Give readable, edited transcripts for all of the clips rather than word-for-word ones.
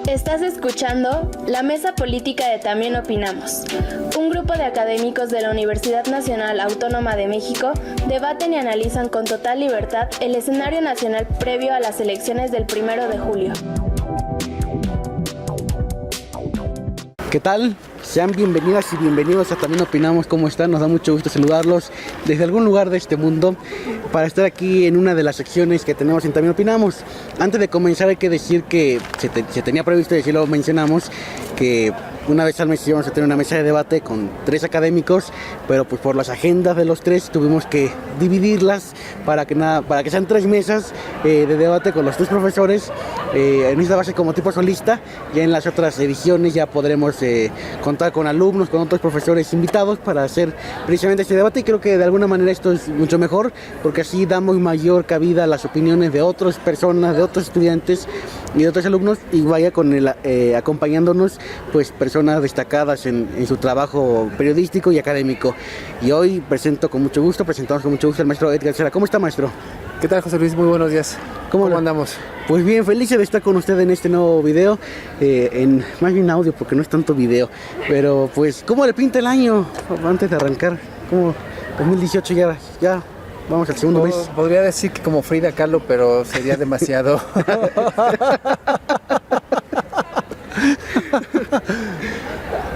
Estás escuchando La Mesa Política de También Opinamos. Un grupo de académicos de la Universidad Nacional Autónoma de México debaten y analizan con total libertad el escenario nacional previo a las elecciones del 1 de julio. ¿Qué tal? Sean bienvenidas y bienvenidos a También Opinamos. ¿Cómo están? Nos da mucho gusto saludarlos desde algún lugar de este mundo para estar aquí en una de las secciones que tenemos en También Opinamos. Antes de comenzar hay que decir que se tenía previsto, y así lo mencionamos, que una vez al mes íbamos a tener una mesa de debate con 3 académicos, pero pues por las agendas de los 3 tuvimos que dividirlas para que sean 3 mesas de debate con los 3 profesores en esta base como tipo solista. Ya en las otras ediciones ya podremos contar con alumnos, con otros profesores invitados para hacer precisamente este debate, y creo que de alguna manera esto es mucho mejor porque así damos mayor cabida a las opiniones de otras personas, de otros estudiantes y de otros alumnos, y vaya con acompañándonos pues personas destacadas en su trabajo periodístico y académico. Y hoy presentamos con mucho gusto al maestro Edgar Cera. ¿Cómo está, maestro? ¿Qué tal, José Luis? Muy buenos días. ¿Cómo andamos? Pues bien, feliz de estar con usted en este nuevo video, más bien audio porque no es tanto video, pero pues ¿cómo le pinta el año antes de arrancar? ¿Cómo 2018 ya vamos al segundo mes? Podría decir que como Frida Kahlo, pero sería demasiado.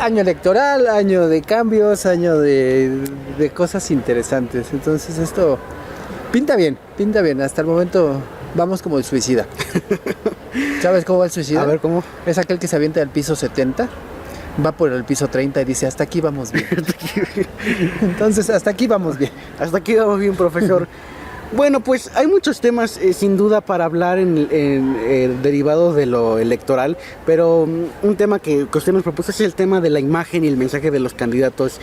Año electoral, año de cambios, año de cosas interesantes. Entonces esto pinta bien. Hasta el momento vamos como el suicida. ¿Sabes cómo va el suicida? A ver, ¿cómo? Es aquel que se avienta del piso 70, va por el piso 30 y dice, hasta aquí vamos bien. Entonces, hasta aquí vamos bien. Hasta aquí vamos bien, profesor. Bueno, pues hay muchos temas sin duda para hablar derivados de lo electoral, pero un tema que usted nos propuso es el tema de la imagen y el mensaje de los candidatos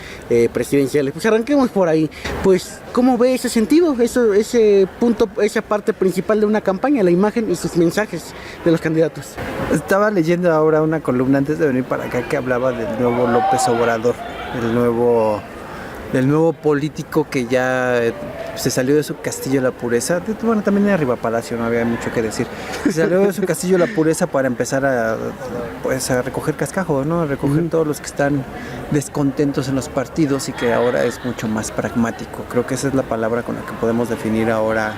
presidenciales. Pues arranquemos por ahí. Pues, ¿cómo ve ese sentido, ese punto, esa parte principal de una campaña, la imagen y sus mensajes de los candidatos? Estaba leyendo ahora una columna antes de venir para acá que hablaba del nuevo López Obrador, del nuevo político que ya se salió de su castillo de la pureza. Bueno, también era Riva Palacio, no había mucho que decir. Se salió de su castillo de la pureza para empezar a recoger cascajo, ¿no? A recoger todos los que están descontentos en los partidos, y que ahora es mucho más pragmático. Creo que esa es la palabra con la que podemos definir ahora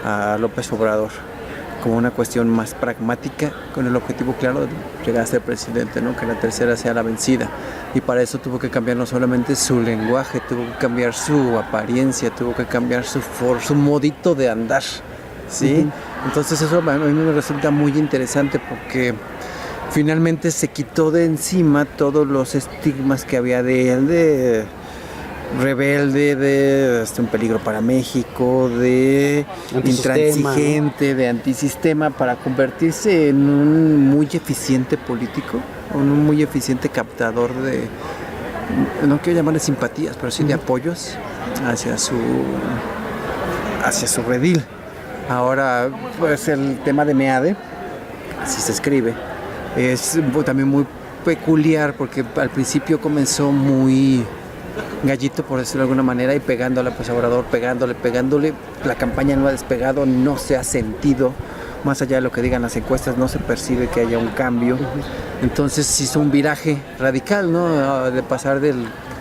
a López Obrador, como una cuestión más pragmática, con el objetivo claro de llegar a ser presidente, ¿no? Que la tercera sea la vencida. Y para eso tuvo que cambiar no solamente su lenguaje, tuvo que cambiar su apariencia, tuvo que cambiar su modito de andar, ¿sí? Entonces eso a mí me resulta muy interesante porque finalmente se quitó de encima todos los estigmas que había de él, de rebelde, de un peligro para México, de intransigente, de antisistema, para convertirse en un muy eficiente político, un muy eficiente captador de, no quiero llamarle simpatías, pero sí de apoyos hacia su redil. Ahora, pues el tema de MEADE, así se escribe, es también muy peculiar porque al principio comenzó muy gallito, por decirlo de alguna manera, y pegándole a López Obrador, pegándole. La campaña no ha despegado, no se ha sentido, más allá de lo que digan las encuestas, no se percibe que haya un cambio. Entonces hizo un viraje radical, ¿no? De pasar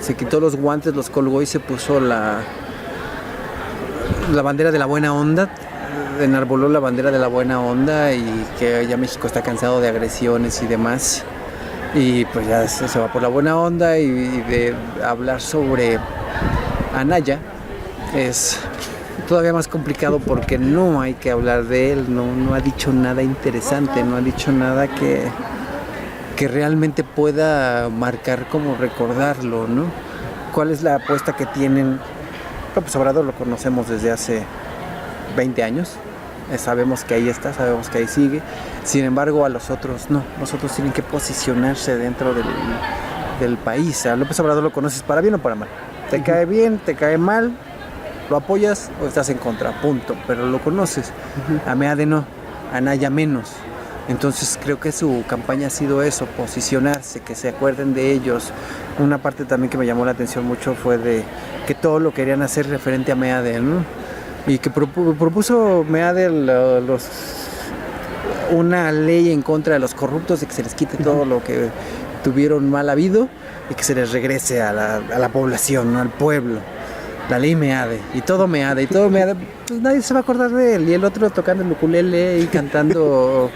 se quitó los guantes, los colgó y se puso la bandera de la buena onda, enarboló la bandera de la buena onda, y que ya México está cansado de agresiones y demás. Y pues ya se va por la buena onda, y de hablar sobre Anaya es todavía más complicado porque no hay que hablar de él, no ha dicho nada interesante, no ha dicho nada que realmente pueda marcar como recordarlo, ¿no? ¿Cuál es la apuesta que tienen? López Obrador lo conocemos desde hace 20 años. Sabemos que ahí está, sabemos que ahí sigue. Sin embargo, a los otros no. Los otros tienen que posicionarse dentro del país. A López Obrador lo conoces para bien o para mal. Te cae bien, te cae mal, lo apoyas o estás en contra, punto. Pero lo conoces. A MEADE no, a Anaya menos. Entonces creo que su campaña ha sido eso, posicionarse, que se acuerden de ellos. Una parte también que me llamó la atención mucho fue de que todo lo querían hacer referente a MEADE, ¿no? Y que propuso MEADE una ley en contra de los corruptos, de que se les quite todo lo que tuvieron mal habido y que se les regrese a la población, ¿no? Al pueblo. La ley Meade, y todo Meade, pues nadie se va a acordar de él. Y el otro tocando el ukulele y cantando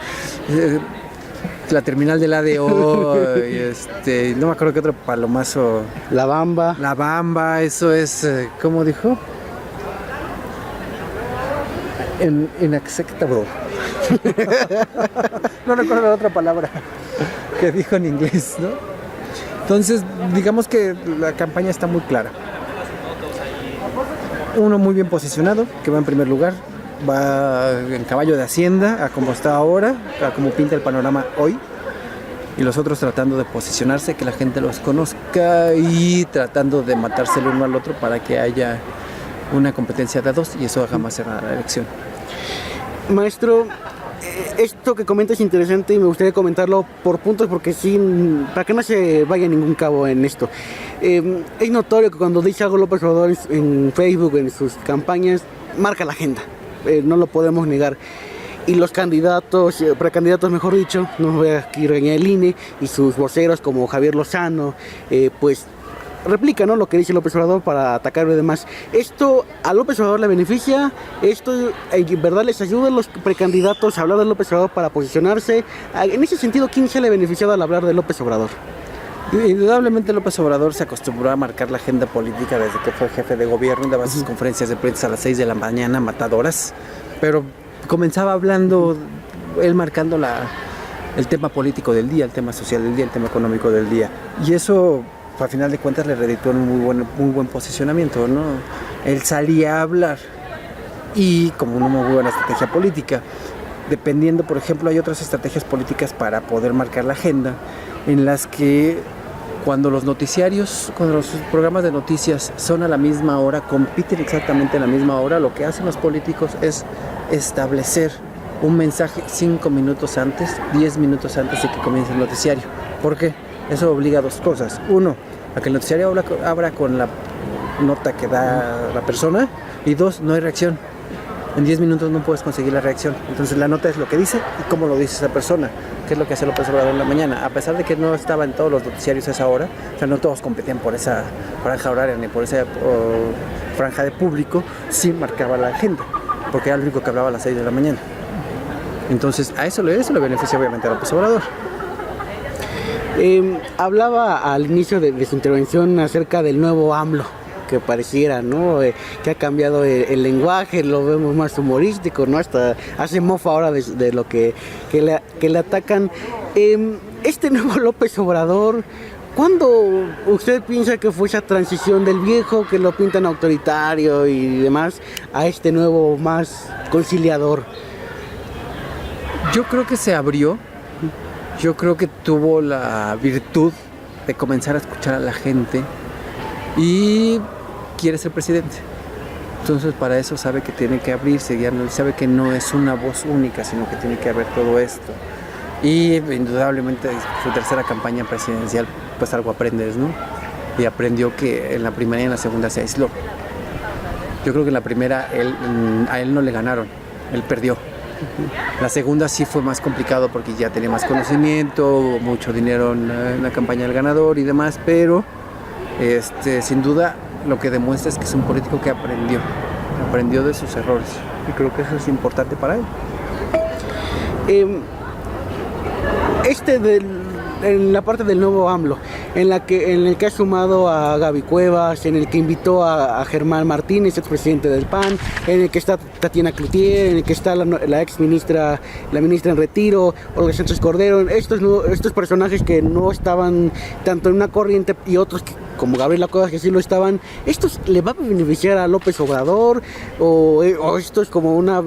la terminal del ADO, y no me acuerdo qué otro palomazo. La Bamba. La Bamba, eso es, ¿cómo dijo? Inacceptable. No recuerdo la otra palabra que dijo en inglés, ¿no? Entonces, digamos que la campaña está muy clara. Uno muy bien posicionado, que va en primer lugar, va en caballo de Hacienda, a como está ahora, a como pinta el panorama hoy, y los otros tratando de posicionarse, que la gente los conozca y tratando de matarse el uno al otro para que haya una competencia de dos y eso haga más cerrada la elección. Maestro, Esto que comenta es interesante y me gustaría comentarlo por puntos porque para que no se vaya ningún cabo en esto. Es notorio que cuando dice algo López Obrador en Facebook, en sus campañas, marca la agenda, no lo podemos negar. Y los candidatos, precandidatos mejor dicho, no voy a aquí regañar el INE, y sus voceros como Javier Lozano, pues replica, ¿no?, lo que dice López Obrador para atacar y demás. ¿Esto a López Obrador le beneficia? ¿Esto en verdad les ayuda a los precandidatos a hablar de López Obrador para posicionarse? En ese sentido, ¿quién se le ha beneficiado al hablar de López Obrador? Indudablemente López Obrador se acostumbró a marcar la agenda política desde que fue jefe de gobierno, daba sus conferencias de prensa a las 6 de la mañana, matadoras, pero comenzaba hablando, él marcando el tema político del día, el tema social del día, el tema económico del día, y eso a final de cuentas le redituó un muy buen posicionamiento, ¿no? Él salía a hablar y como una muy buena estrategia política, dependiendo, por ejemplo, hay otras estrategias políticas para poder marcar la agenda, en las que cuando los programas de noticias son a la misma hora, compiten exactamente a la misma hora, lo que hacen los políticos es establecer un mensaje 5 minutos antes, 10 minutos antes de que comience el noticiario. ¿Por qué? Eso obliga a dos cosas. Uno, a que el noticiario abra con la nota que da la persona, y dos, no hay reacción. En 10 minutos no puedes conseguir la reacción. Entonces la nota es lo que dice y cómo lo dice esa persona, que es lo que hace López Obrador en la mañana. A pesar de que no estaba en todos los noticiarios a esa hora, o sea, no todos competían por esa franja horaria ni por esa franja de público, sí marcaba la agenda, porque era el único que hablaba a las 6 de la mañana. Entonces eso le beneficia obviamente a López Obrador. Hablaba al inicio de su intervención acerca del nuevo AMLO, que pareciera, ¿no?, que ha cambiado el lenguaje, lo vemos más humorístico, ¿no?, hasta hace mofa ahora de lo que le atacan. Este nuevo López Obrador, ¿cuándo usted piensa que fue esa transición del viejo, que lo pintan autoritario y demás, a este nuevo más conciliador? Yo creo que se abrió. Yo creo que tuvo la virtud de comenzar a escuchar a la gente y quiere ser presidente. Entonces para eso sabe que tiene que abrirse, sabe que no es una voz única, sino que tiene que haber todo esto. Y indudablemente su tercera campaña presidencial, pues algo aprendes, ¿no? Y aprendió que en la primera y en la segunda se aisló. Yo creo que en la primera a él no le ganaron, él perdió. La segunda sí fue más complicado porque ya tenía más conocimiento, mucho dinero en la campaña del ganador y demás, pero sin duda lo que demuestra es que es un político que aprendió de sus errores, y creo que eso es importante para él. En la parte del nuevo AMLO, en el que ha sumado a Gaby Cuevas, en el que invitó a Germán Martínez, expresidente del PAN, en el que está Tatiana Cloutier, en el que está la ministra en retiro, Olga Sánchez Cordero, estos personajes que no estaban tanto en una corriente, y otros como Gabriela Cuevas que sí lo estaban. ¿Estos le va a beneficiar a López Obrador o esto es como una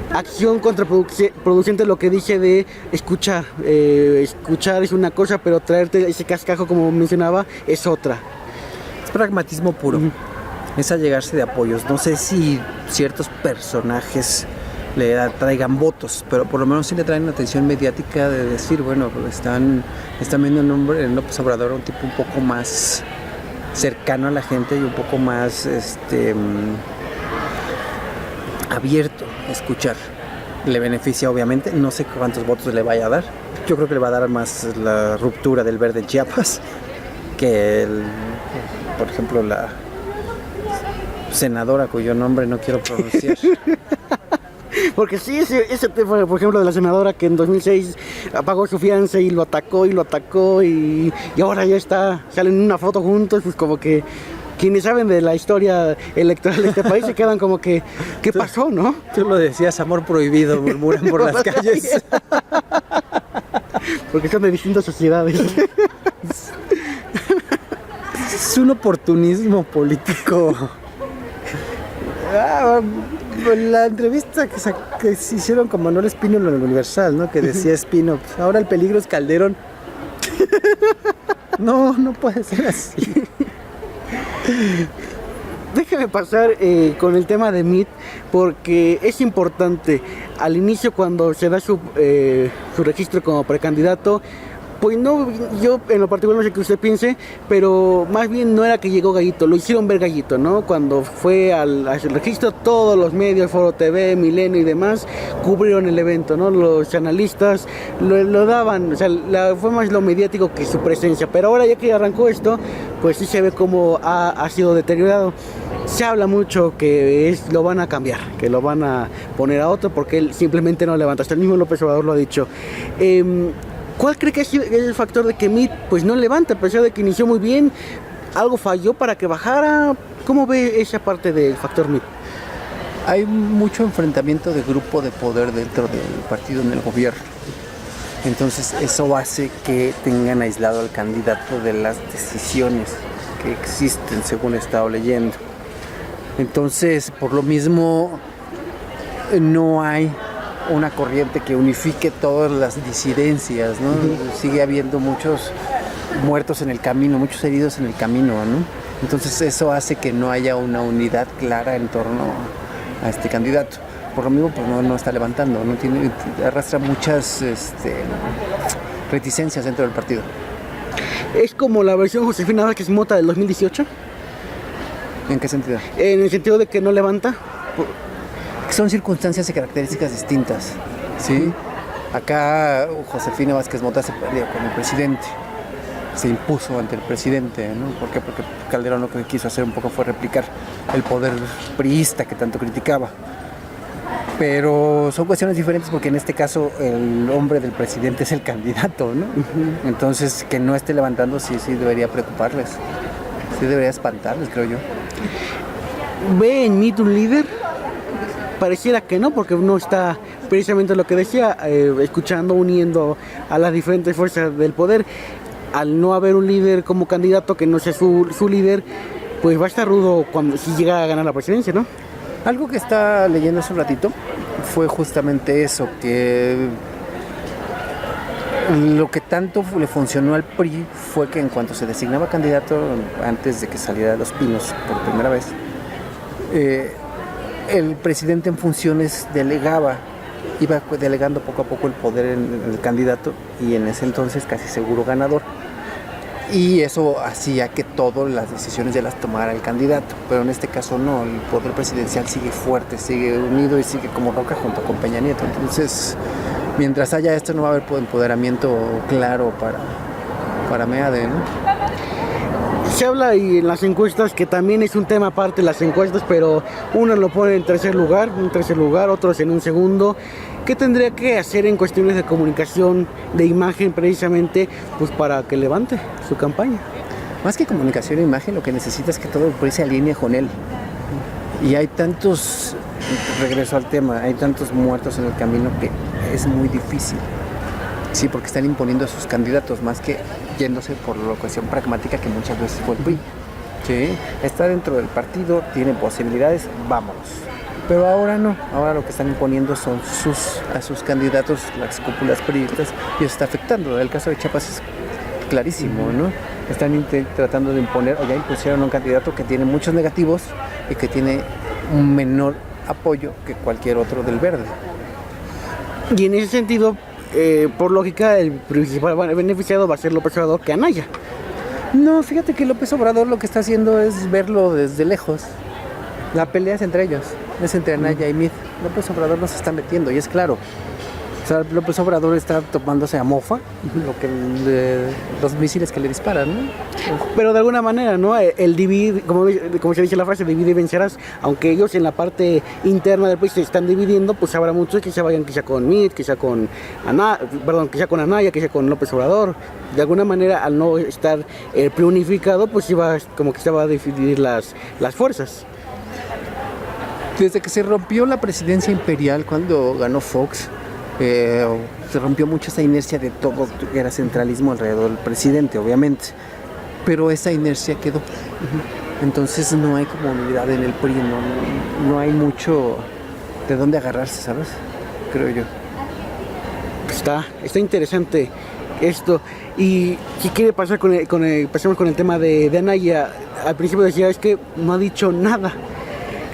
acción contraproducente, lo que dije de escuchar? Escuchar es una cosa, pero traerte ese cascajo, como mencionaba, es otra. Es pragmatismo puro. Es allegarse de apoyos. No sé si ciertos personajes le traigan votos, pero por lo menos sí le traen atención mediática de decir, bueno, pues están viendo en López Obrador un tipo un poco más cercano a la gente y un poco más abierto a escuchar. le beneficia obviamente, no sé cuántos votos le vaya a dar. Yo creo que le va a dar más la ruptura del Verde en Chiapas que, por ejemplo, la senadora cuyo nombre no quiero pronunciar. Porque sí, ese tema, por ejemplo, de la senadora que en 2006 pagó su fianza y lo atacó y ahora ya salen en una foto juntos, pues como que quienes saben de la historia electoral de este país se quedan como que, ¿qué pasó, no? Tú lo decías, amor prohibido, murmuran por las calles. Porque son de distintas sociedades. Es un oportunismo político. La entrevista que se hicieron con Manuel Espino en el Universal, ¿no? Que decía Espino, pues ahora el peligro es Calderón. No puede ser así. Déjame pasar con el tema de MIT, porque es importante. Al inicio, cuando se da su registro como precandidato, pues no, yo en lo particular no sé qué usted piense, pero más bien no era que llegó Gallito, lo hicieron ver Gallito, ¿no? Cuando fue al registro, todos los medios, Foro TV, Milenio y demás, cubrieron el evento, ¿no? Los analistas lo daban, o sea, fue más lo mediático que su presencia, pero ahora ya que arrancó esto, pues sí se ve cómo ha sido deteriorado. Se habla mucho que lo van a cambiar, que lo van a poner a otro porque él simplemente no levanta, hasta el mismo López Obrador lo ha dicho. ¿Cuál cree que es el factor de que MIT pues no levanta, a pesar de que inició muy bien? ¿Algo falló para que bajara? ¿Cómo ve esa parte del factor MIT? Hay mucho enfrentamiento de grupo de poder dentro del partido en el gobierno. Entonces eso hace que tengan aislado al candidato de las decisiones que existen, según he estado leyendo. Entonces, por lo mismo, no hay una corriente que unifique todas las disidencias, ¿no? Sigue habiendo muchos muertos en el camino, muchos heridos en el camino, ¿no? Entonces eso hace que no haya una unidad clara en torno a este candidato. Por lo mismo, pues no está levantando, arrastra muchas reticencias dentro del partido. ¿Es como la versión Josefina Vázquez Mota del 2018? ¿En qué sentido? En el sentido de que no levanta. Son circunstancias y características distintas, ¿sí? Acá Josefina Vázquez Mota se perdió con el presidente, se impuso ante el presidente, ¿no? ¿Por qué? Porque Calderón lo que quiso hacer un poco fue replicar el poder priista que tanto criticaba. Pero son cuestiones diferentes porque en este caso el hombre del presidente es el candidato, ¿no? Entonces que no esté levantando sí debería preocuparles, sí debería espantarles, creo yo. ¿Ve en MIT un líder? Pareciera que no, porque no está precisamente lo que decía, escuchando, uniendo a las diferentes fuerzas del poder. Al no haber un líder como candidato que no sea su líder, pues va a estar rudo si llega a ganar la presidencia, ¿no? Algo que está leyendo hace un ratito fue justamente eso, que lo que tanto le funcionó al PRI fue que en cuanto se designaba candidato, antes de que saliera de Los Pinos por primera vez, el presidente en funciones iba delegando poco a poco el poder en el candidato y en ese entonces casi seguro ganador. Y eso hacía que todas las decisiones ya las tomara el candidato, pero en este caso no, el poder presidencial sigue fuerte, sigue unido y sigue como roca junto con Peña Nieto. Entonces, mientras haya esto no va a haber empoderamiento claro para MEADE, ¿no? Se habla y en las encuestas, que también es un tema aparte las encuestas, pero uno lo pone en tercer lugar, otros en un segundo. ¿Qué tendría que hacer en cuestiones de comunicación, de imagen precisamente, pues para que levante su campaña? Más que comunicación e imagen, lo que necesita es que todo el país se alinee con él. Y hay regreso al tema, hay tantos muertos en el camino que es muy difícil. Sí, porque están imponiendo a sus candidatos más que yéndose por la cuestión pragmática que muchas veces fue el PRI. Sí, está dentro del partido, tiene posibilidades, vámonos. Pero ahora no, ahora lo que están imponiendo son a sus candidatos, las cúpulas priistas, y eso está afectando. El caso de Chiapas es clarísimo, ¿no? Están tratando de imponer, o ya impusieron a un candidato que tiene muchos negativos y que tiene un menor apoyo que cualquier otro del Verde. Y en ese sentido, por lógica, el principal beneficiado va a ser López Obrador que Anaya. No, fíjate que López Obrador lo que está haciendo es verlo desde lejos. La pelea es entre ellos, es entre Anaya y Mid. López Obrador no se está metiendo, y es claro. O sea, López Obrador está tomándose a mofa los misiles que le disparan, ¿no? Pero de alguna manera, ¿no? El dividir, como se dice la frase, divide y vencerás, aunque ellos en la parte interna del país se están dividiendo, pues habrá muchos que se vayan quizá con Mid, quizá con quizá con Anaya, quizá con López Obrador. De alguna manera, al no estar preunificado, pues como que se va a dividir las fuerzas. Desde que se rompió la presidencia imperial cuando ganó Fox, se rompió mucho esa inercia de todo que era centralismo alrededor del presidente, obviamente, pero esa inercia quedó. Entonces no hay como unidad en el PRI, no hay mucho de dónde agarrarse, ¿sabes? Creo yo. Está interesante esto. Y si quiere pasar pasemos con el tema de Anaya. Al principio decía, es que no ha dicho nada.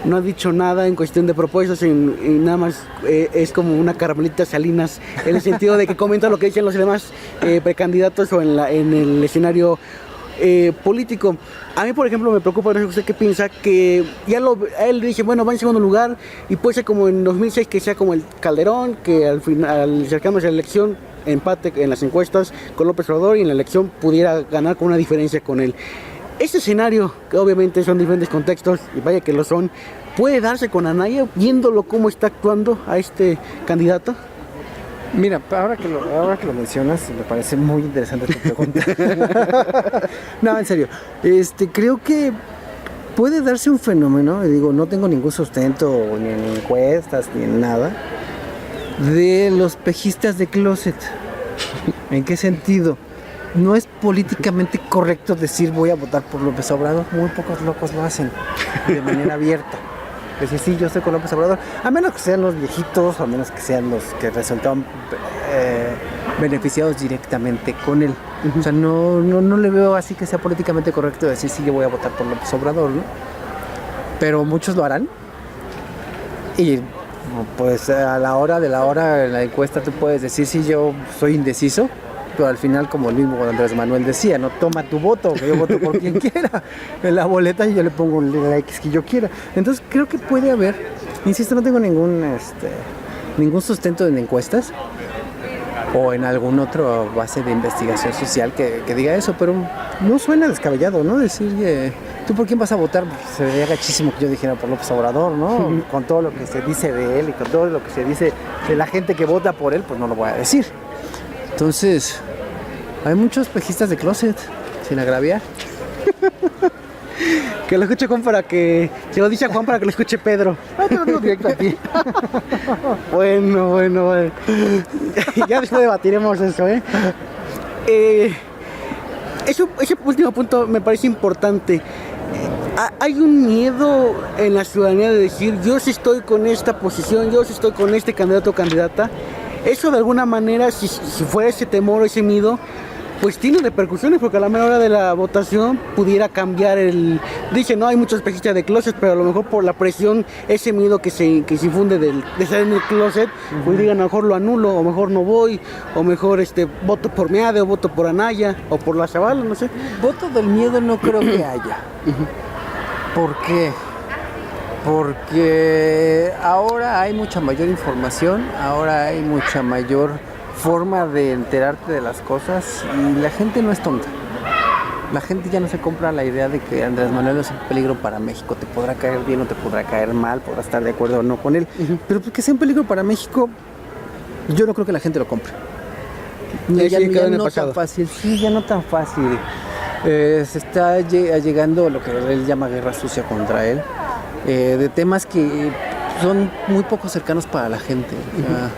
No ha dicho nada en cuestión de propuestas y nada más es como una caramelita Salinas, en el sentido de que comenta lo que dicen los demás precandidatos o en el escenario político. A mí, por ejemplo, me preocupa, no sé usted qué piensa, que a él le dije, bueno, va en segundo lugar y puede ser como en 2006 que sea como el Calderón, que al final, acercándose a la elección, empate en las encuestas con López Obrador y en la elección pudiera ganar con una diferencia con él. Este escenario, que obviamente son diferentes contextos, y vaya que lo son, ¿puede darse con Anaya viéndolo cómo está actuando a este candidato? Mira, ahora que lo mencionas, me parece muy interesante tu pregunta. No, en serio, creo que puede darse un fenómeno, digo, no tengo ningún sustento, ni en encuestas, ni en nada, de los pejistas de closet. ¿En qué sentido? No es políticamente correcto decir voy a votar por López Obrador. Muy pocos locos lo hacen de manera abierta. Decir, sí, yo estoy con López Obrador. A menos que sean los viejitos, a menos que sean los que resultaron beneficiados directamente con él. O sea, no le veo así que sea políticamente correcto decir, sí, yo voy a votar por López Obrador, ¿no? Pero muchos lo harán. Y pues a la hora de en la encuesta tú puedes decir, sí, yo soy indeciso. Pero al final, como el mismo Andrés Manuel decía, no, toma tu voto, que yo voto por quien quiera en la boleta y yo le pongo el X que yo quiera. Entonces creo que puede haber, insisto, no tengo ningún sustento en encuestas o en alguna otra base de investigación social que diga eso, pero no suena descabellado, ¿no? Decir, ¿tú por quién vas a votar? Pues se vería gachísimo que yo dijera por López Obrador, ¿no? Con todo lo que se dice de él y con todo lo que se dice de la gente que vota por él, pues no lo voy a decir. Entonces, hay muchos pejistas de closet, sin agraviar. Que lo escuche Juan se lo dice a Juan para que lo escuche Pedro. No te lo digo directo a ti. Bueno. Ya después debatiremos eso, ese último punto me parece importante. Hay un miedo en la ciudadanía de decir, yo sí estoy con esta posición, yo sí estoy con este candidato o candidata. Eso de alguna manera, si fuera ese temor o ese miedo, pues tiene repercusiones, porque a la mera hora de la votación pudiera cambiar Dice, no, hay muchos espejistas de closet, pero a lo mejor por la presión, ese miedo que se infunde de estar en el closet, pues digan, a lo mejor lo anulo, o mejor no voy, o mejor voto por Meade, o voto por Anaya, o por la Zavala, no sé. Voto del miedo no creo que haya. ¿Por qué? Porque ahora hay mucha mayor información, ahora hay mucha mayor forma de enterarte de las cosas y la gente no es tonta. La gente ya no se compra la idea de que Andrés Manuel es un peligro para México. Te podrá caer bien o te podrá caer mal, podrás estar de acuerdo o no con él. Pero porque sea un peligro para México, yo no creo que la gente lo compre. Ya no tan fácil. Sí, ya no tan fácil. Se está llegando a lo que él llama guerra sucia contra él. De temas que son muy poco cercanos para la gente. O sea,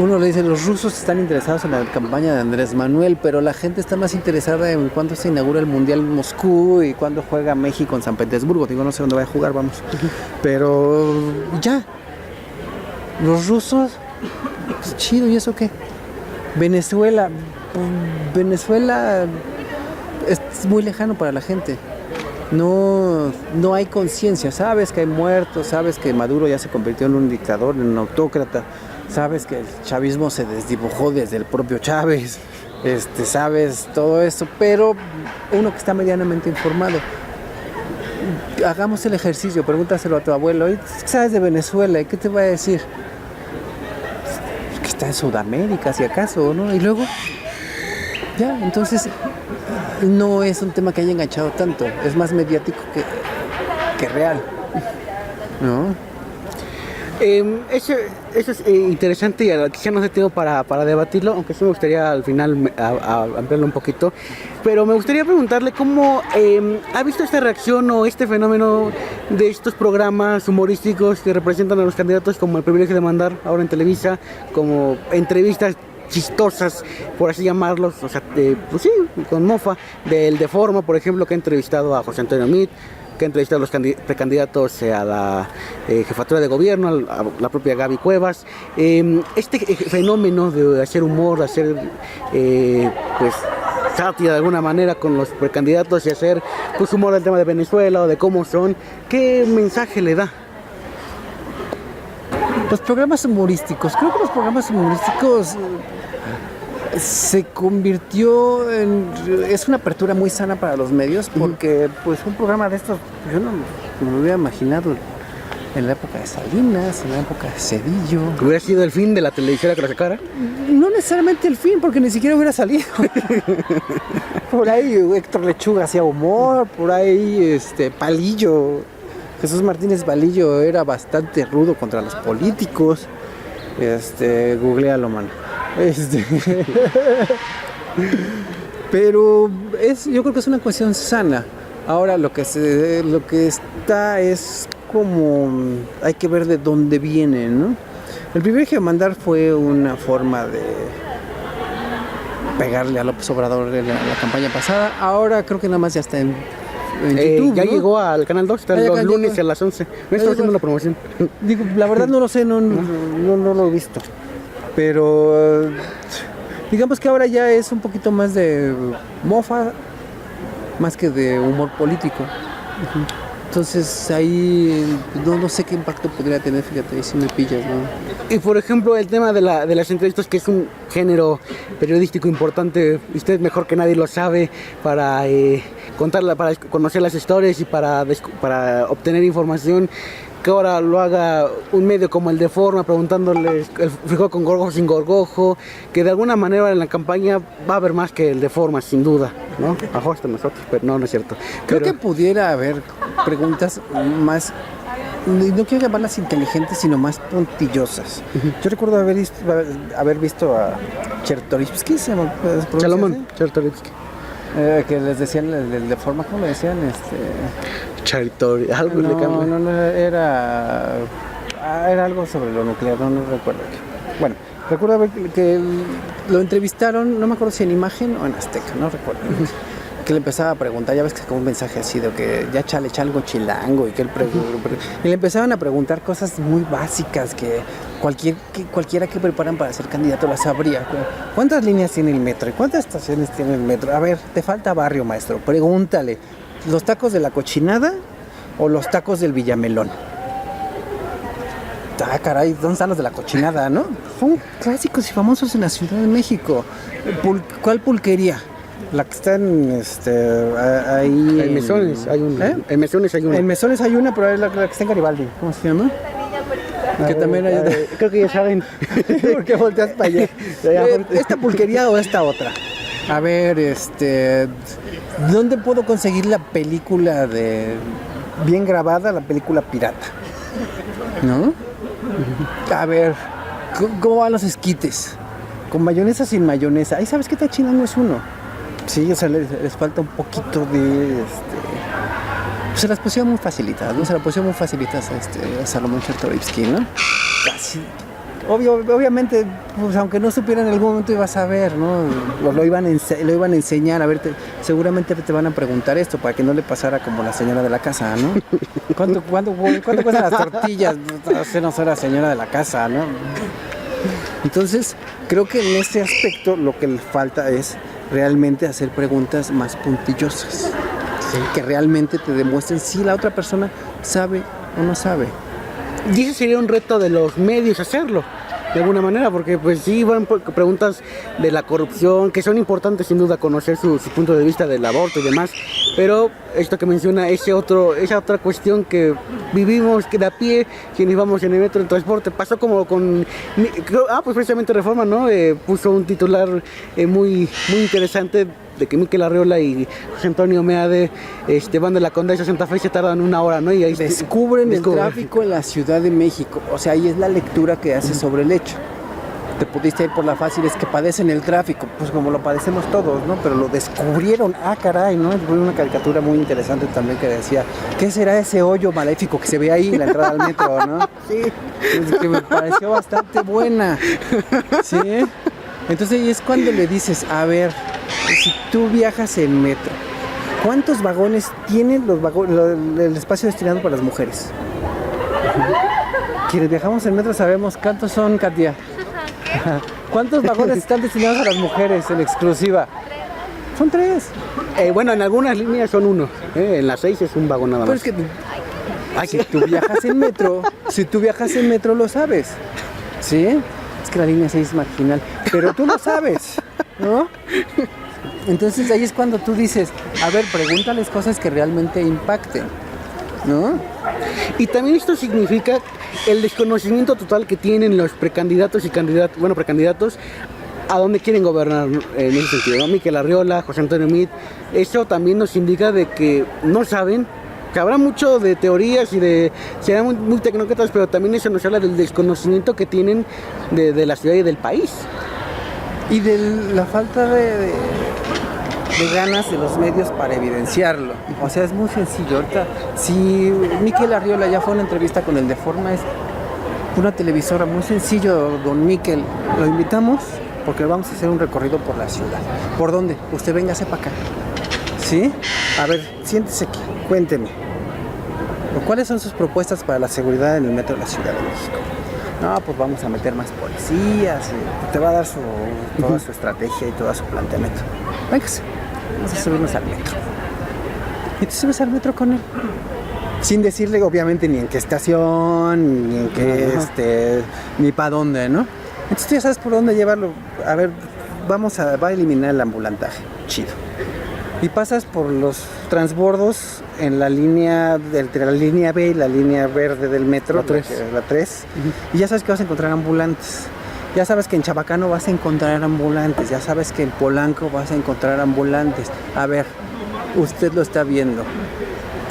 uno le dice, los rusos están interesados en la campaña de Andrés Manuel, pero la gente está más interesada en cuándo se inaugura el Mundial en Moscú y cuándo juega México en San Petersburgo. Digo, no sé dónde va a jugar, vamos. Pero ya, los rusos, pues, chido, ¿y eso qué? Venezuela es muy lejano para la gente. No hay conciencia. Sabes que hay muertos, sabes que Maduro ya se convirtió en un dictador, en un autócrata, sabes que el chavismo se desdibujó desde el propio Chávez, sabes todo eso, pero uno que está medianamente informado hagamos el ejercicio, pregúntaselo a tu abuelo, ¿qué sabes de Venezuela? ¿Y qué te va a decir? Que está en Sudamérica, si acaso, ¿no? Y luego, ya, entonces, no es un tema que haya enganchado tanto, es más mediático que real, ¿no? Eso es interesante y quizá no sé tiempo para debatirlo, aunque sí me gustaría al final ampliarlo un poquito. Pero me gustaría preguntarle cómo ha visto esta reacción o este fenómeno de estos programas humorísticos que representan a los candidatos, como El Privilegio de Mandar, ahora en Televisa, como entrevistas chistosas, por así llamarlos, o sea, pues sí, con mofa, del Deforma, por ejemplo, que ha entrevistado a José Antonio Meade, que ha entrevistado a los precandidatos a la jefatura de gobierno, a la propia Gaby Cuevas. Este fenómeno de hacer humor, de hacer pues sátira de alguna manera con los precandidatos y hacer pues humor del tema de Venezuela o de cómo son, ¿qué mensaje le da? Los programas humorísticos, creo que los programas humorísticos se convirtió es una apertura muy sana para los medios, porque pues un programa de estos yo no me hubiera imaginado en la época de Salinas, en la época de Cedillo. ¿Hubiera sido el fin de la televisora que lo sacara? No necesariamente el fin, porque ni siquiera hubiera salido. Por ahí Héctor Lechuga hacía humor, por ahí Palillo, Jesús Martínez Palillo era bastante rudo contra los políticos. Googlealo, mano. Pero yo creo que es una cuestión sana. Ahora lo que está es como hay que ver de dónde viene, ¿no? El Privilegio de Mandar fue una forma de pegarle a López Obrador en la campaña pasada. Ahora creo que nada más ya está en YouTube, ya ¿no? Llegó al Canal 2, está los lunes a las 11. Me está haciendo la promoción. Digo, la verdad no lo sé, no lo he visto. Pero digamos que ahora ya es un poquito más de mofa, más que de humor político. Entonces ahí no sé qué impacto podría tener, fíjate, ahí si me pillas, ¿no? Y por ejemplo el tema de las entrevistas, que es un género periodístico importante, usted mejor que nadie lo sabe, para contarla, para conocer las historias y para obtener información, que ahora lo haga un medio como el Deforma, preguntándoles el frijol con gorgojo sin gorgojo, que de alguna manera en la campaña va a haber más que el Deforma, sin duda, ¿no? Ajo hasta nosotros, pero no es cierto. Creo que pudiera haber preguntas más, no quiero llamarlas inteligentes, sino más puntillosas. Yo recuerdo haber visto a Chertorivsky, ¿se llama? Salomón Chertorivsky. Que les decían el Deforma, ¿cómo le decían? Charitori, algo no, era algo sobre lo nuclear, no recuerdo. Bueno, recuerdo que lo entrevistaron, no me acuerdo si en Imagen o en Azteca, no recuerdo. Que le empezaba a preguntar, ya ves que es como un mensaje así de que ya chale algo chilango y que y le empezaban a preguntar cosas muy básicas que cualquiera que preparan para ser candidato las sabría. ¿Cuántas líneas tiene el metro? ¿Y cuántas estaciones tiene el metro? A ver, te falta barrio, maestro, pregúntale. ¿Los tacos de la Cochinada o los tacos del Villamelón? Ah, caray, ¿dónde están los de la Cochinada, no? Son clásicos y famosos en la Ciudad de México. ¿Cuál pulquería? La que está ahí... En Mesones hay una. En Mesones hay una. En Mesones hay una, pero es la que está en Garibaldi. ¿Cómo se llama? Que también hay... Creo que ya saben. ¿Por qué volteas para allá? ¿Esta pulquería o esta otra? A ver, ¿dónde puedo conseguir la película bien grabada, la película pirata? ¿No? A ver, ¿cómo van los esquites? ¿Con mayonesa, sin mayonesa? Ahí sabes que está chinando es uno. Sí, o sea, les falta un poquito de... Se las pusieron muy facilitadas, ¿no? Se las pusieron muy facilitadas a Salomón Chertorivsky, ¿no? Casi... Obviamente, pues aunque no supieran en algún momento ibas a ver, ¿no? Lo iban a enseñar, a ver, seguramente te van a preguntar esto para que no le pasara como la señora de la casa, ¿no? ¿Cuánto cuestan las tortillas? No soy la señora de la casa, ¿no? Entonces, creo que en este aspecto lo que le falta es realmente hacer preguntas más puntillosas, ¿sí? Que realmente te demuestren si la otra persona sabe o no sabe. Y ese sería un reto de los medios hacerlo. de alguna manera, porque pues sí van preguntas de la corrupción, que son importantes sin duda conocer su punto de vista del aborto y demás, pero esto que menciona, esa otra cuestión que vivimos, que de a pie, quienes vamos en el metro, en transporte, pasó como con, pues precisamente Reforma, ¿no? Puso un titular muy interesante de que Mikel Arriola y José Antonio Meade van de la Condesa a Santa Fe y se tardan 1 hora, ¿no? Y ahí descubren el tráfico en la Ciudad de México. O sea, ahí es la lectura que hace sobre el hecho. Te pudiste ir por la fácil, es que padecen el tráfico, pues como lo padecemos todos, ¿no? Pero lo descubrieron, caray, ¿no? Fue una caricatura muy interesante también que decía, ¿qué será ese hoyo maléfico que se ve ahí en la entrada al metro, no? Sí, que me pareció bastante buena, ¿sí? Entonces ahí es cuando le dices, a ver, si tú viajas en metro, ¿cuántos vagones tienen el espacio destinado para las mujeres? Quienes viajamos en metro sabemos cuántos son, Katia. ¿Cuántos vagones están destinados a las mujeres en exclusiva? Son 3. Bueno, en algunas líneas son 1. En las 6 es un vagón nada más. Pero es que si tú viajas en metro lo sabes. ¿Sí? Es que la línea 6 es marginal, pero tú lo sabes, ¿no? Entonces ahí es cuando tú dices, a ver, pregúntales cosas que realmente impacten, ¿no? Y también esto significa el desconocimiento total que tienen los precandidatos y precandidatos a dónde quieren gobernar en ese sentido, ¿no? Mikel Arriola, José Antonio Meade, eso también nos indica de que no saben, que habrá mucho de teorías y serán muy tecnócratas, pero también eso nos habla del desconocimiento que tienen de la ciudad y del país. Y de la falta de ganas de los medios para evidenciarlo. O sea, es muy sencillo. Ahorita, si Mikel Arriola ya fue a una entrevista con el Deforma, es una televisora, muy sencillo, don Mikel. Lo invitamos porque vamos a hacer un recorrido por la ciudad. ¿Por dónde? Usted véngase para acá. ¿Sí? A ver, siéntese aquí, cuénteme. ¿Cuáles son sus propuestas para la seguridad en el metro de la Ciudad de México? No, pues vamos a meter más policías. Te va a dar toda su estrategia y todo su planteamiento. Véngase. Vamos a subirnos al metro. Y te subes al metro con él. Sin decirle, obviamente, ni en qué estación, ni en qué, ni para dónde, ¿no? Entonces tú ya sabes por dónde llevarlo. A ver, va a eliminar el ambulantaje. Chido. Y pasas por los transbordos en la línea, entre la línea B y la línea verde del metro, la 3. Y ya sabes que vas a encontrar ambulantes. Ya sabes que en Chabacano vas a encontrar ambulantes, ya sabes que en Polanco vas a encontrar ambulantes. A ver, usted lo está viendo.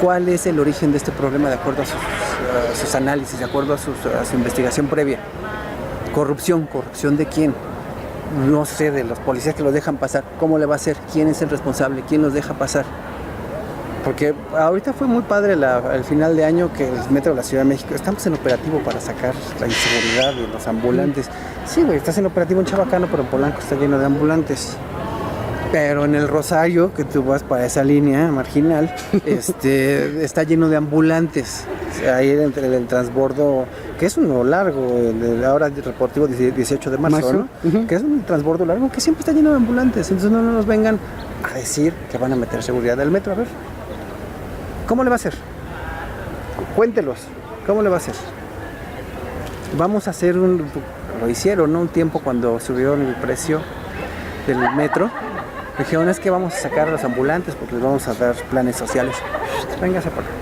¿Cuál es el origen de este problema de acuerdo a sus análisis, de acuerdo a su investigación previa? Corrupción. ¿Corrupción de quién? No sé, de los policías que los dejan pasar. ¿Cómo le va a hacer? ¿Quién es el responsable? ¿Quién los deja pasar? Porque ahorita fue muy padre el final de año que el metro de la Ciudad de México, estamos en operativo para sacar la inseguridad de los ambulantes. Sí, güey, estás en operativo en Chabacano, pero en Polanco está lleno de ambulantes. Pero en el Rosario, que tú vas para esa línea marginal, está lleno de ambulantes. Ahí entre el transbordo, que es uno largo, ahora el reportivo 18 de marzo, ¿no? Que es un transbordo largo que siempre está lleno de ambulantes. Entonces no nos vengan a decir que van a meter seguridad del metro. A ver, ¿cómo le va a hacer? Cuéntelos, ¿cómo le va a hacer? Vamos a hacer lo hicieron, ¿no? Un tiempo cuando subieron el precio del metro. Dijeron, es que vamos a sacar a los ambulantes porque les vamos a dar planes sociales. Véngase por acá.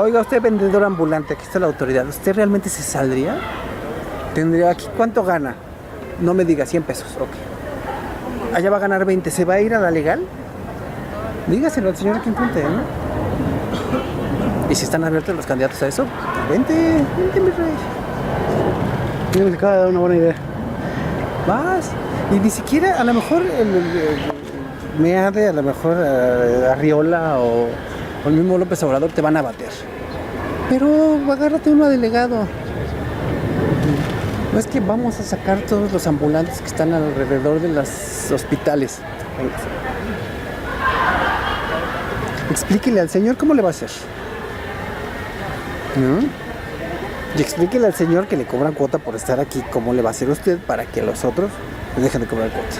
Oiga, usted vendedor ambulante, aquí está la autoridad. ¿Usted realmente se saldría? Tendría aquí, ¿cuánto gana? No me diga, 100 pesos, ok. Allá va a ganar 20, ¿se va a ir a la legal? Dígaselo al señor aquí enfrente, ¿no? Y si están abiertos los candidatos a eso, vente mi rey. Me acaba de dar una buena idea. Vas. Y ni siquiera, a lo mejor Meade, a lo mejor Arriola o el mismo López Obrador te van a bater. Pero agárrate uno a delegado. No es que vamos a sacar todos los ambulantes que están alrededor de los hospitales. Venga. Explíquele al señor cómo le va a hacer. ¿No? Y explíquele al señor que le cobran cuota por estar aquí, cómo le va a hacer usted para que los otros le dejen de cobrar cuota.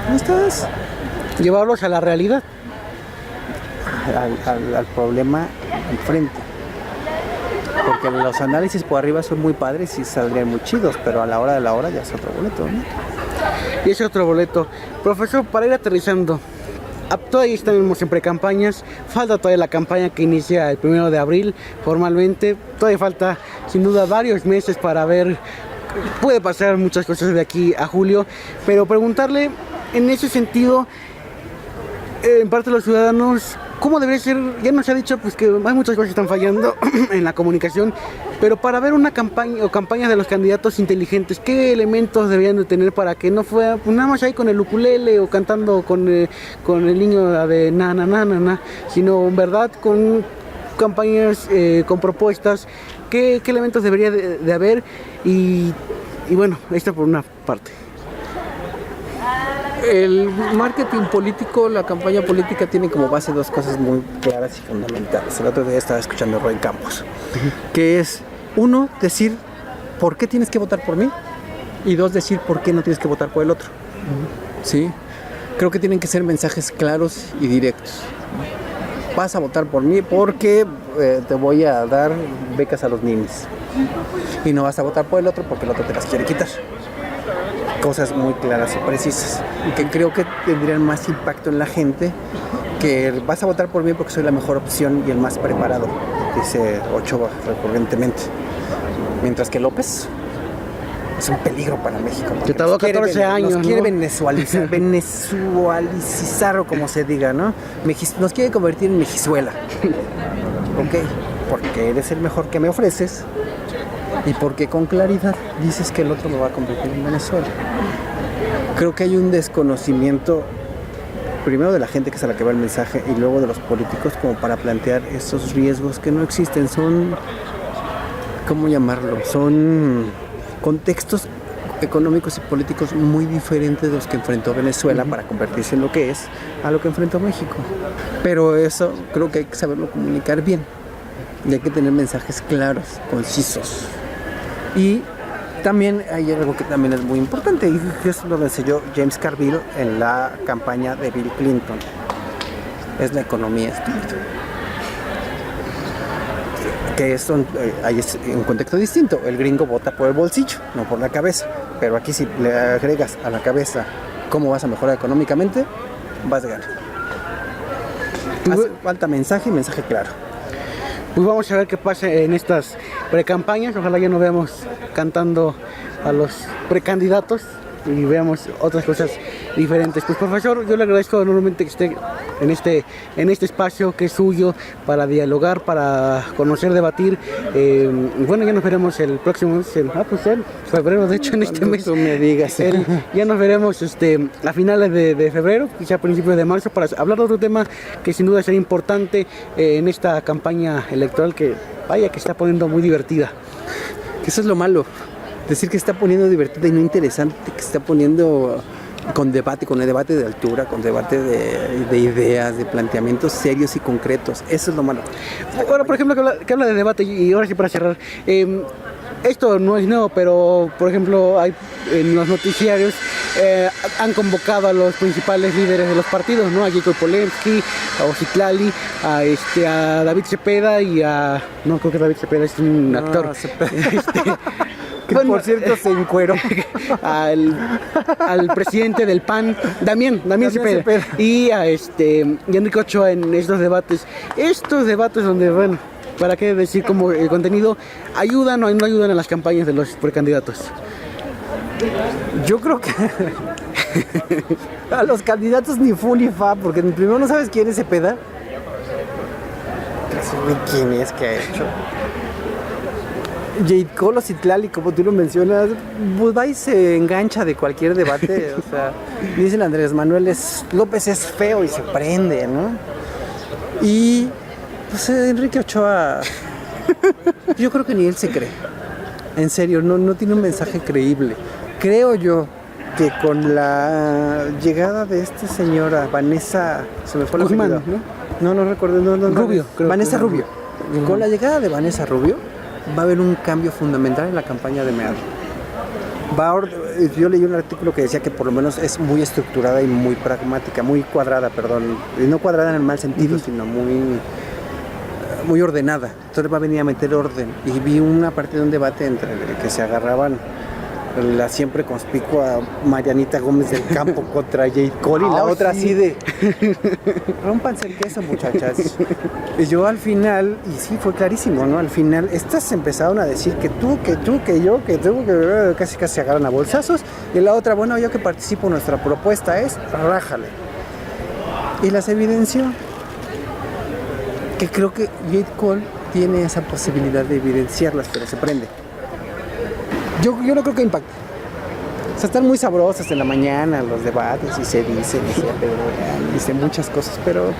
¿No estás? Llevarlos a la realidad. Al problema enfrente. Porque los análisis por arriba son muy padres y saldrían muy chidos, pero a la hora de la hora ya es otro boleto, ¿no? Y ese otro boleto. Profesor, para ir aterrizando, todavía estamos en pre-campañas, falta todavía la campaña que inicia el 1 de abril formalmente, todavía falta sin duda varios meses para ver, puede pasar muchas cosas de aquí a julio, pero preguntarle en ese sentido, en parte de los ciudadanos, ¿cómo debería ser? Ya nos ha dicho pues que hay muchas cosas que están fallando en la comunicación, pero para ver una campaña o campañas de los candidatos inteligentes, ¿qué elementos deberían de tener para que no fuera pues, nada más ahí con el ukulele o cantando con el niño de na na na na na, sino en verdad con campañas con propuestas? ¿Qué elementos debería de haber? Y bueno, esto por una parte. El marketing político, la campaña política tiene como base dos cosas muy claras y fundamentales. El otro día estaba escuchando a Roy Campos, que es, uno, decir por qué tienes que votar por mí, y dos, decir por qué no tienes que votar por el otro. ¿Sí? Creo que tienen que ser mensajes claros y directos. Vas a votar por mí porque te voy a dar becas a los niños. Y no vas a votar por el otro porque el otro te las quiere quitar. Cosas muy claras y precisas, y que creo que tendrían más impacto en la gente que vas a votar por mí porque soy la mejor opción y el más preparado, dice Ochoa recurrentemente. Mientras que López es un peligro para México. Que tardó 14 años, nos quiere ¿no? venezualizar o como se diga, ¿no? Nos quiere convertir en Mejizuela. Ok, porque eres el mejor que me ofreces. Y porque con claridad dices que el otro me va a convertir en Venezuela. Creo que hay un desconocimiento, primero de la gente que es a la que va el mensaje, y luego de los políticos, como para plantear esos riesgos que no existen. Son, ¿cómo llamarlo? Son contextos económicos y políticos muy diferentes de los que enfrentó Venezuela para convertirse en lo que es, a lo que enfrentó México. Pero eso creo que hay que saberlo comunicar bien. Y hay que tener mensajes claros, concisos. Y también hay algo que también es muy importante, y eso lo enseñó James Carville en la campaña de Bill Clinton. Es la economía estúpida. Que es un contexto distinto. El gringo vota por el bolsillo, no por la cabeza. Pero aquí si le agregas a la cabeza cómo vas a mejorar económicamente, vas a ganar. Hace falta mensaje y mensaje claro. Pues vamos a ver qué pasa en estas precampañas. Ojalá ya nos veamos cantando a los precandidatos y veamos otras cosas diferentes. Pues profesor, yo le agradezco enormemente que esté en este espacio que es suyo para dialogar, para conocer, debatir. Bueno, ya nos veremos el próximo mes, en febrero, de hecho en este mes. Tú me digas. Ya nos veremos a finales de febrero, quizá a principios de marzo, para hablar de otro tema que sin duda será importante en esta campaña electoral que vaya que está poniendo muy divertida. Eso es lo malo. Decir que se está poniendo divertida y no interesante, que se está poniendo con el debate de altura, con debate de ideas, de planteamientos serios y concretos. Eso es lo malo. Ahora, por ejemplo, que habla de debate, y ahora sí para cerrar, esto no es nuevo, pero por ejemplo en los noticiarios han convocado a los principales líderes de los partidos, ¿no? A Jacob Polensky, a Ocitlali, a David Cepeda y a... No, creo que David Cepeda es un actor. Que bueno, por cierto se encueró al presidente del PAN, Damián Cepeda. Y a Enrique Ochoa en estos debates donde, bueno, para qué decir como el contenido ayudan o no ayudan a las campañas de los precandidatos. Yo creo que a los candidatos ni fu ni fa, porque primero no sabes quién es Cepeda, quién es, que ha hecho. Jacob Ocitlali, como tú lo mencionas, pues va y se engancha de cualquier debate. O sea, dicen Andrés Manuel López es feo y se prende, ¿no? Y pues Enrique Ochoa, yo creo que ni él se cree. En serio, no tiene un mensaje creíble. Creo yo que con la llegada de esta señora Vanessa, se me fue la Guzmán, apellido, ¿no? No recuerdo. Rubio, creo. Vanessa Rubio. Con la llegada de Vanessa Rubio va a haber un cambio fundamental en la campaña de Meade. Yo leí un artículo que decía que por lo menos es muy estructurada y muy pragmática, muy cuadrada, perdón. Y no cuadrada en el mal sentido, sino muy muy ordenada. Entonces va a venir a meter orden. Y vi una parte de un debate entre que se agarraban la siempre conspicua Marianita Gómez del Campo contra J. Cole y la otra sí. así de rómpanse el queso, muchachas. Y yo al final, y sí fue clarísimo, ¿no? Al final estas empezaron a decir que tú, que yo, que tú, que casi se agarran a bolsazos. Y la otra, bueno, yo que participo, nuestra propuesta es rájale. Y las evidenció. Que creo que J. Cole tiene esa posibilidad de evidenciarlas, pero se prende. Yo no creo que impacte. O sea, están muy sabrosas en la mañana los debates y se dicen, dice muchas cosas, pero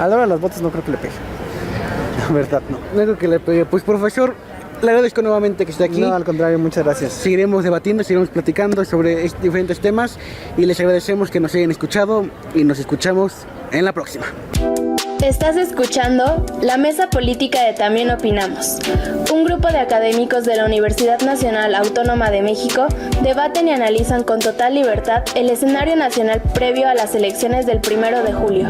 a la hora de las votos no creo que le pegue. La verdad, no. No creo que le pegue. Pues profesor, le agradezco nuevamente que esté aquí. No, al contrario, muchas gracias. Seguiremos debatiendo, seguiremos platicando sobre diferentes temas y les agradecemos que nos hayan escuchado y nos escuchamos en la próxima. Estás escuchando La Mesa Política de También Opinamos. Un grupo de académicos de la Universidad Nacional Autónoma de México debaten y analizan con total libertad el escenario nacional previo a las elecciones del 1 de julio.